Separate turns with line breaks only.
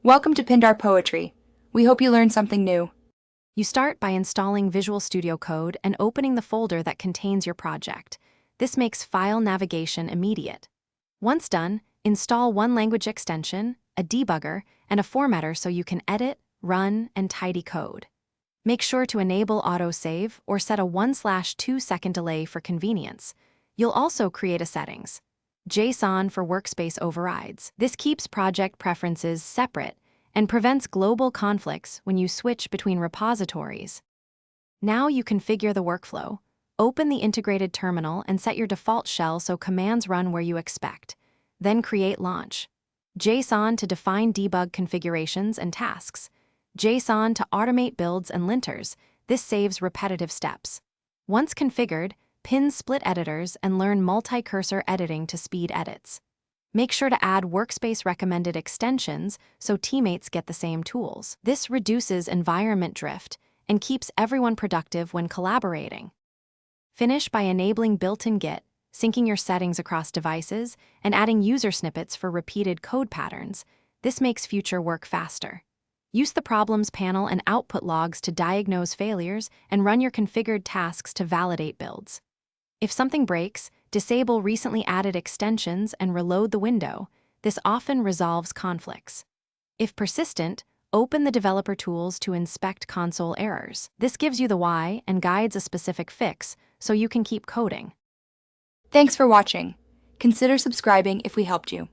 Welcome to Pindar Poetry. We hope you learned something new.
You start by installing Visual Studio Code and opening the folder that contains your project. This makes file navigation immediate. Once done, install one language extension, a debugger, and a formatter so you can edit, run, and tidy code. Make sure to enable autosave or set a 1/2 second delay for convenience. You'll also create a settings. JSON for workspace overrides. This keeps project preferences separate and prevents global conflicts when you switch between repositories. Now you configure the workflow. Open the integrated terminal and set your default shell so commands run where you expect. Then create launch. JSON to define debug configurations and tasks. JSON to automate builds and linters. This saves repetitive steps. Once configured, pin split editors and learn multi-cursor editing to speed edits. Make sure to add workspace recommended extensions so teammates get the same tools. This reduces environment drift and keeps everyone productive when collaborating. Finish by enabling built-in Git, syncing your settings across devices, and adding user snippets for repeated code patterns. This makes future work faster. Use the Problems panel and output logs to diagnose failures and run your configured tasks to validate builds. If something breaks, disable recently added extensions and reload the window. This often resolves conflicts. If persistent, open the developer tools to inspect console errors. This gives you the why and guides a specific fix so you can keep coding.
Thanks for watching. Consider subscribing if we helped you.